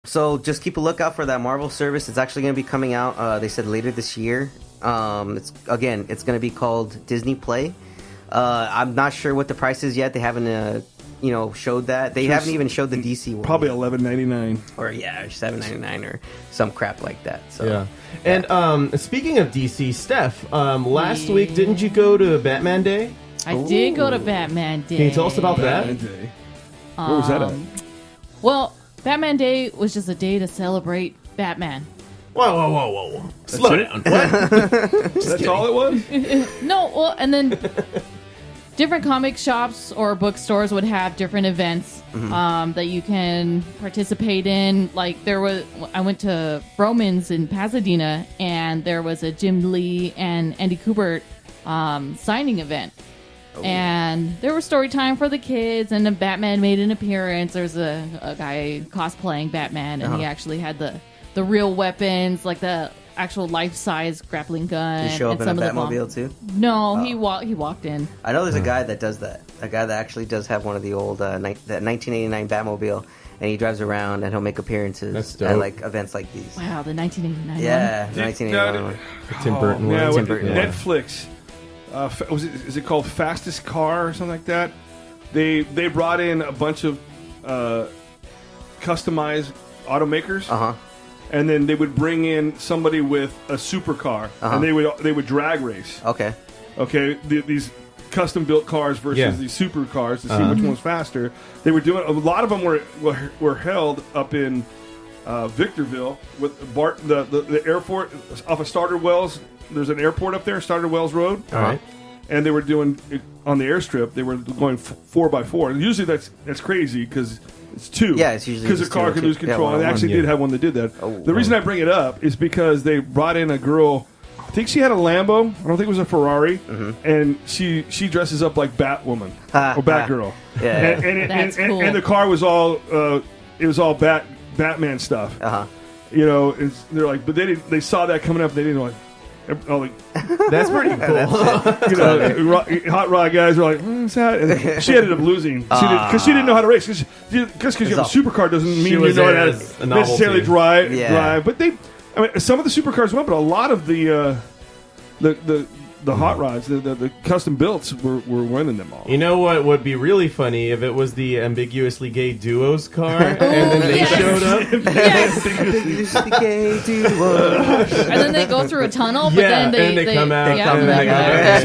So just keep a lookout for that Marvel service. It's actually going to be coming out. They said later this year. It's going to be called Disney Play. I'm not sure what the price is yet. They haven't, showed that. They haven't even showed the DC one. Probably $11.99 or $7.99 or some crap like that. So yeah. And speaking of DC, Steph, last week didn't you go to Batman Day? I did go to Batman Day. Can you tell us about Batman that? Day. Where was that at? Well, Batman Day was just a day to celebrate Batman. Whoa. Slow down. What? That's all it was? No, well, and then different comic shops or bookstores would have different events that you can participate in. Like I went to Broman's in Pasadena, and there was a Jim Lee and Andy Kubert signing event. And there was story time for the kids, and then Batman made an appearance. There's a guy cosplaying Batman, and he actually had the real weapons, like the actual life-size grappling gun. Did he show up in a Batmobile too? No, he walked in. I know there's a guy that does that. A guy that actually does have one of the old that 1989 Batmobile, and he drives around and he'll make appearances at like events like these. Wow, the 1989 one. Yeah, the 1989 one. Tim Burton one. Yeah, Tim Burton. Netflix. Is it called Fastest Car or something like that? They brought in a bunch of customized automakers, and then they would bring in somebody with a supercar, and they would drag race. Okay, these custom built cars versus these supercars to see which one's faster. They were doing a lot of them were held up in Victorville with the airport off of Starter Wells. There's an airport up there, Starter Wells Road. All right. And they were doing it on the airstrip. They were going 4x4. Usually that's crazy because it's two. Yeah, it's usually because the car can lose control. And they actually did have one that did that. The reason I bring it up is because they brought in a girl. I think she had a Lambo. I don't think it was a Ferrari. And she dresses up like Batwoman or Batgirl. Yeah, cool. And the car was all Batman stuff. They're like, but they saw that coming up. They didn't like. That's pretty cool. Hot rod guys were like, what's that? And she ended up losing because she didn't know how to race. Just because you have a supercar doesn't mean you know how to necessarily drive. But some of the supercars went, but a lot of the hot rods, the custom builts were winning them all. You know what would be really funny if it was the ambiguously gay duos car, and then they showed up. Ambiguously gay duo. And then they go through a tunnel, but then they come out. They come back out.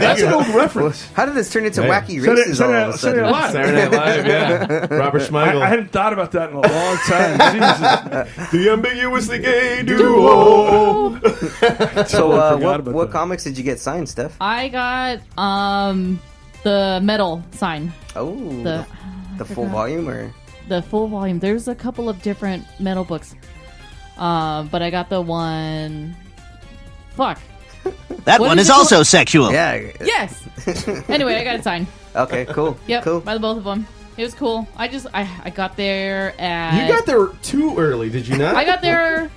That's an old reference. How did this turn into wacky races all of a sudden? Saturday Night Live, yeah. Robert Smigel. I hadn't thought about that in a long time. Jesus. The ambiguously gay duo. So, what comics did you get signed, Steph? I got the metal sign. Oh, the full volume or the full volume. There's a couple of different metal books, but I got the one. Fuck. That one is also sexual. Yeah. Yes. Anyway, I got it signed. Okay. Cool. Yep. Cool. By the both of them. It was cool. I got there at. You got there too early, did you not? I got there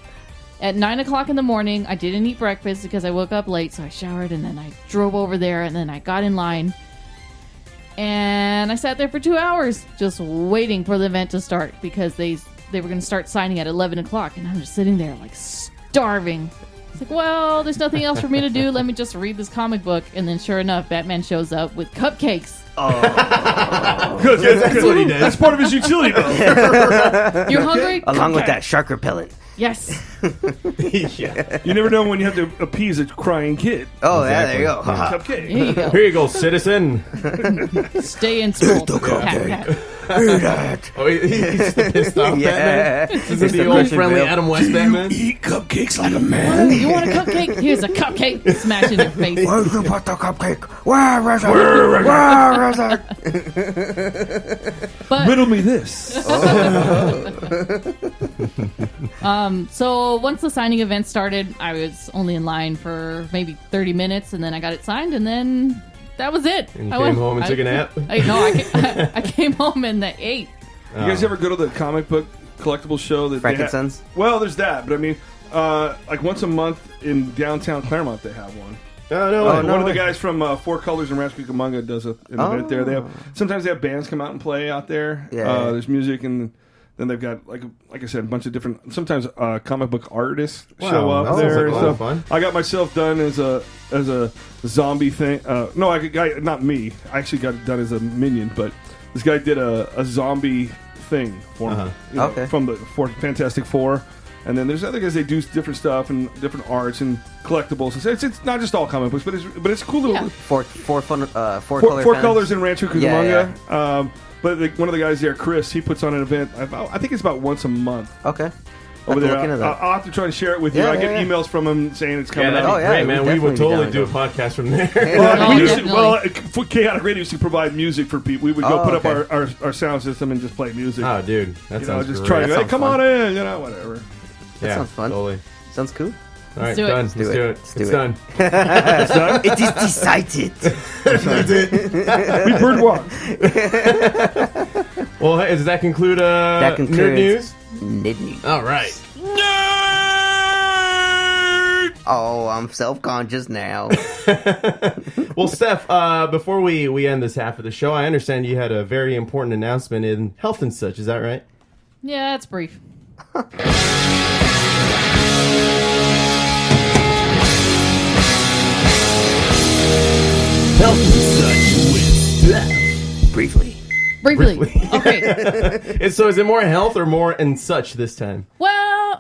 at 9 o'clock in the morning. I didn't eat breakfast because I woke up late, so I showered and then I drove over there and then I got in line. And I sat there for 2 hours just waiting for the event to start because they were going to start signing at 11 o'clock. And I'm just sitting there like starving. It's like, well, there's nothing else for me to do. Let me just read this comic book. And then sure enough, Batman shows up with cupcakes. Oh. Good. That's what he did. That's part of his utility belt. You're hungry? Along with that shark repellent. Yes. Yeah. You never know when you have to appease a crying kid. Oh, yeah, there you go. Cupcake. There you go. Here you go, citizen. Stay in school. Oh, he's pissed off Batman? This is the old friendly Adam West Batman? Eat cupcakes like a man. You want a cupcake? Here's a cupcake. Smash in your face. Where'd you put the cupcake? Where is it? But, riddle me this. So once the signing event started, I was only in line for maybe 30 minutes, and then I got it signed, and then that was it. And you came home and took a nap? I came home and I ate. You guys ever go to the comic book collectible show? That Frankenstein's? Well, there's that, but I mean, like once a month in downtown Claremont, they have one. One of the guys from Four Colors and Ranch Cucamonga does an event there. Sometimes they have bands come out and play out there. Yeah. There's music and Then they've got like I said, a bunch of different. Sometimes comic book artists Wow, show up that sounds there. like a lot of fun. I got myself done as a zombie thing. No, not me. I actually got it done as a minion, but this guy did a zombie thing for me. From the Fantastic Four. And then there's other guys. They do different stuff and different arts and collectibles. It's not just all comic books, but it's cool little four colors in Rancho Cucamonga. But one of the guys there, Chris, he puts on an event. I think it's about once a month. Okay. Over there, I'll have to try and share it with you. I get emails from him saying it's coming out. Great, man. We would totally do a podcast from there. Chaotic Radio used to provide music for people. We would go put up our sound system and just play music. Oh, dude, that sounds just great. try. Hey, come on in. Whatever. That sounds fun. Totally. Sounds cool. All right, do it. done. Let's do it. It's done. It's done? It is decided. We birdwalk. Well, hey, does that conclude concludes nerd news? Nerd news. All right. Oh, I'm self-conscious now. Well, Steph, before we end this half of the show, I understand you had a very important announcement in health and such. Is that right? Yeah, it's brief. Health and such with Steph. Briefly. Okay. So is it more health or more and such this time? Well,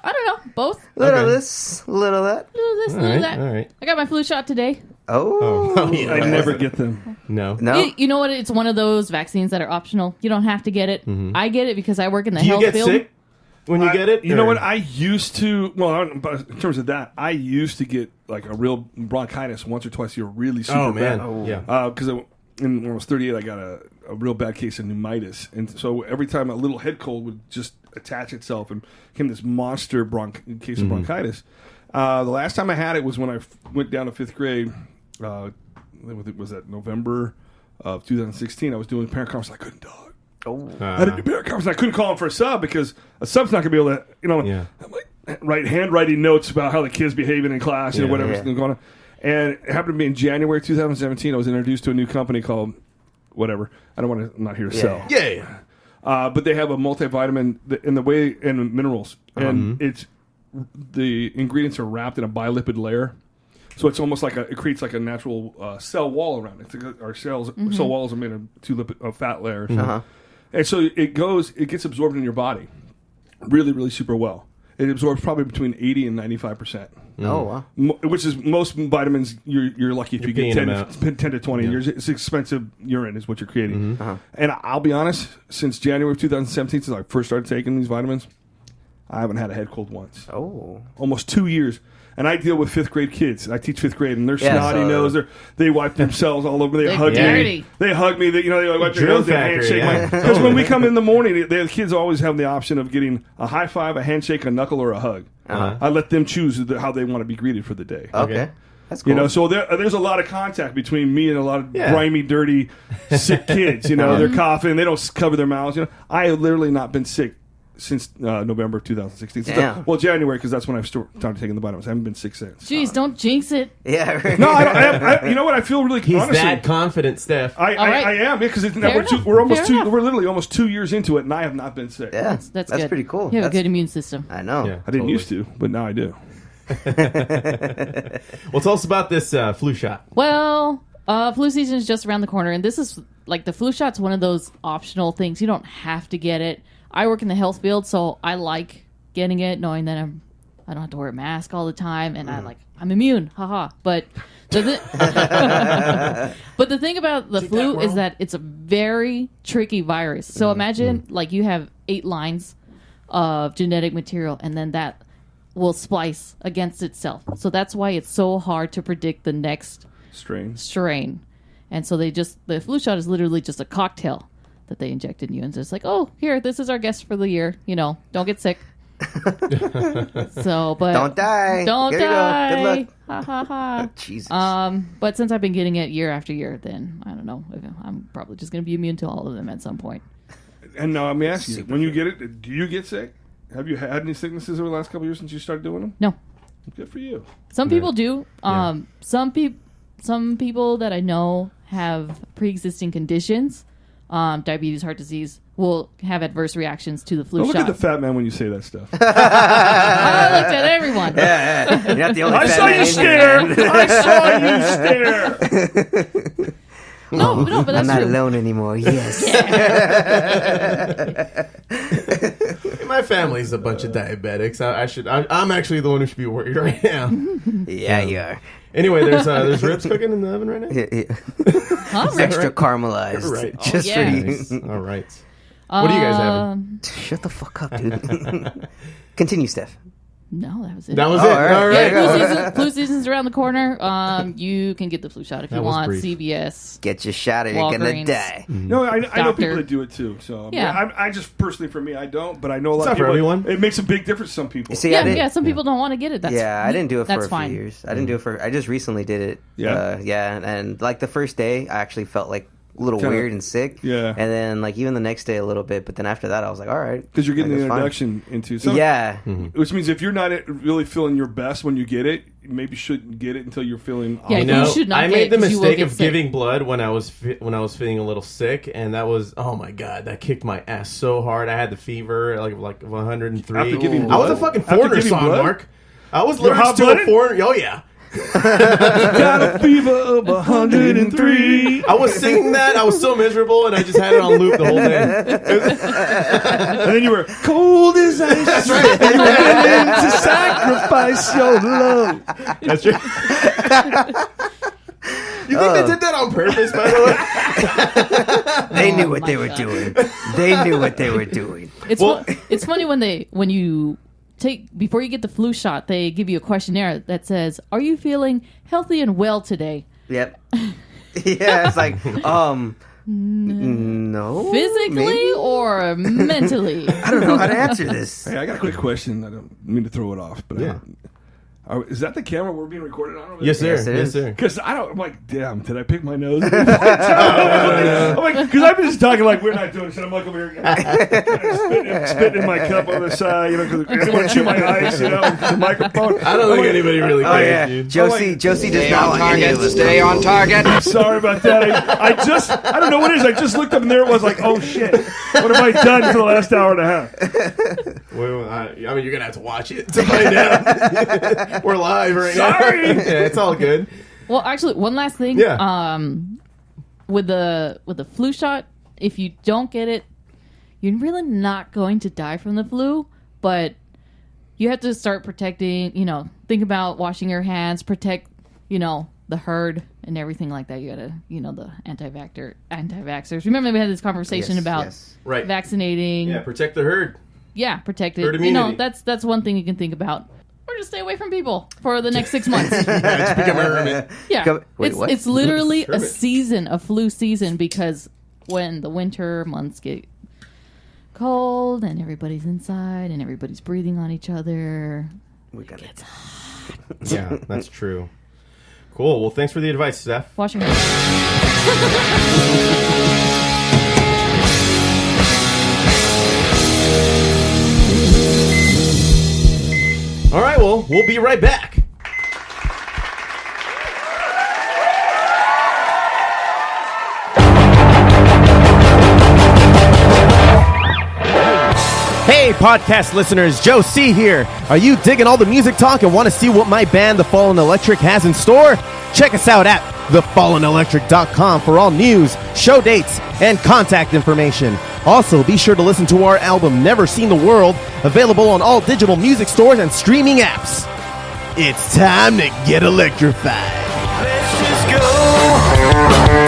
I don't know. Both. Little this, little that. Little this, little that. All right. I got my flu shot today. Oh. Yeah. I never get them. No. You know what? It's one of those vaccines that are optional. You don't have to get it. Mm-hmm. I get it because I work in the Do you health get field. sick when you get it? You know what? I used to. Well, in terms of that, I used to get like a real bronchitis once or twice a year, really super bad. Yeah. Because when I was 38, I got a real bad case of pneumonitis, and so every time a little head cold would just attach itself and became this monster case of bronchitis. The last time I had it was when I went down to 5th grade. Was that November of 2016? I was doing parent conference. I couldn't talk. I had to do parent conference. I couldn't call him for a sub because a sub's not going to be able to, I'm like handwriting notes about how the kid's behaving in class and whatever's going on. And it happened to be in January 2017. I was introduced to a new company called whatever. I don't want to. I'm not here to sell. Yeah. But they have a multivitamin and minerals, and it's the ingredients are wrapped in a bilipid layer. So it's almost like it creates like a natural cell wall around it. Our cell walls are made of two fat layers, and so it gets absorbed in your body, really, really super well. It absorbs probably between 80 and 95%. Oh wow! Which is most vitamins. You're lucky if you get 10 to 20. Yeah. It's expensive urine is what you're creating. And I'll be honest, since January of 2017, since I first started taking these vitamins, I haven't had a head cold once. Oh, almost 2 years. And I deal with 5th grade kids. I teach 5th grade, and they're snotty nose. They wipe themselves all over. They hug me. They hug me. They wipe their nose. They handshake. Because when we come in the morning, the kids always have the option of getting a high five, a handshake, a knuckle, or a hug. I let them choose how they want to be greeted for the day. Okay. That's cool. So there's a lot of contact between me and a lot of grimy, dirty, sick kids. They're coughing. They don't cover their mouths. I have literally not been sick since November of 2016. January, because that's when I started taking the vitamins. I haven't been sick since. Jeez, don't jinx it. Yeah. Right. No, I you know what? I feel really. He's honestly, that confident, Steph. I am because we're almost 2 years into it, and I have not been sick. Yeah, that's good. Pretty cool. You have a good immune system. I know. Yeah, I didn't used to, but now I do. Well, tell us about this flu shot. Well, flu season is just around the corner, and this is like the flu shot's one of those optional things. You don't have to get it. I work in the health field, so I like getting it, knowing that I don't have to wear a mask all the time, and I'm immune, haha. But the thing about the flu is that it's a very tricky virus. So imagine like you have 8 lines of genetic material, and then that will splice against itself. So that's why it's so hard to predict the next strain. And so the flu shot is literally just a cocktail that they inject in you, and it's like, oh, here, this is our guest for the year. Don't get sick. So, but don't die. Don't die. Good luck. Ha ha ha. Jesus. But since I've been getting it year after year, then I don't know. I'm probably just going to be immune to all of them at some point. And now let me ask you: when you get it, do you get sick? Have you had any sicknesses over the last couple of years since you started doing them? No. Good for you. Some people do. Some people that I know have pre-existing conditions. diabetes, heart disease, will have adverse reactions to the flu Don't shot. look at the fat man when you say that stuff. I looked at everyone. Yeah. You're not the only I fat saw man you in here, stare. man. I saw you stare. No, but that's I'm not true. alone anymore. Yes. My family's a bunch of diabetics. I'm actually the one who should be worried right now. Yeah, you are. Anyway, there's ribs cooking in the oven right now. Huh? Extra caramelized. Right. Just yeah. for you. Nice. All right. What do you guys have? Shut the fuck up, dude. Continue, Steph. No, that was it. That was Oh, it. all right. All right. Yeah, flu season's around the corner. You can get the flu shot if you That was want. brief. CVS. Get your shot or you're gonna Walgreens. die. No, I know Doctor. people that do it too. So Yeah. I just personally, for me, I don't. But I know a lot It's of not for people. everyone. It makes a big difference to some people. See, Yeah, I didn't, yeah. Some people don't want to get it. That's, I didn't do it for that's a fine. few years. I didn't do it for. I just recently did it. Yeah? And like the first day, I actually felt like a little Kinda- weird and sick. Yeah. And then like even the next day a little bit, but then after that I was like, all right, Because you're getting like, the it's fine. introduction into something. Yeah. Which means if you're not really feeling your best when you get it, you maybe shouldn't get it until you're feeling. Yeah, You awesome. know, should not I get made it the 'cause you will mistake get of sick. giving blood when I was feeling a little sick, and that was, oh my god, that kicked my ass so hard. I had the fever like 103. After giving I was a blood? fucking After foreigner giving song, blood? Mark. I was You're literally still a hot-blooded? foreigner. Oh yeah. Got a fever of 103. I was singing that. I was so miserable, and I just had it on loop the whole day. And then you were cold as ice. That's right. Willing to sacrifice your love. That's right. You think they did that on purpose, by the way? They knew what my they were God. doing. They knew what they were doing. It's Well- it's funny when you take before you get the flu shot, they give you a questionnaire that says, "Are you feeling healthy and well today?" Yep. Yeah, it's like, no. Physically maybe? or mentally? I don't know how to answer this. Hey, I got a quick question. I don't mean to throw it off, but Yeah. is that the camera we're being recorded on? over Yes, sir. Yes, it Yes, is. sir. Because I'm like, damn, did I pick my nose? I'm like, because I've been just talking like we're not doing shit. I'm like over here spitting in my cup on the side, because I didn't want to chew my ice, the microphone. I don't think anybody really Oh cares, yeah, dude. Josie does Stay not on want any of target. us. Stay on target. Sorry about that. I don't know what it is. I just looked up and there it was like, oh shit. What have I done for the last hour and a half? Well, I mean, you're gonna have to watch it to find out. We're live right now. Sorry. Yeah, it's all good. Well, actually, one last thing. Yeah. With the flu shot, if you don't get it, you're really not going to die from the flu, but you have to start protecting. Think about washing your hands, protect, the herd and everything like that. You gotta, the anti-vaxxers. Remember we had this conversation about Right. vaccinating. Yeah, protect the herd. Yeah, protect it. Herd immunity. That's one thing you can think about. Or just stay away from people for the next 6 months. Just become a hermit. Yeah, Wait, what? it's literally a Hermit. season, a flu season, because when the winter months get cold and everybody's inside and everybody's breathing on each other, We got it. Yeah, that's true. Cool. Well, thanks for the advice, Steph. wash your hands. All right, well, we'll be right back. Hey, podcast listeners, Joe C here. Are you digging all the music talk and want to see what my band, The Fallen Electric, has in store? Check us out at thefallenelectric.com for all news, show dates, and contact information. Also, be sure to listen to our album, Never Seen the World, available on all digital music stores and streaming apps. It's time to get electrified. Let's just go.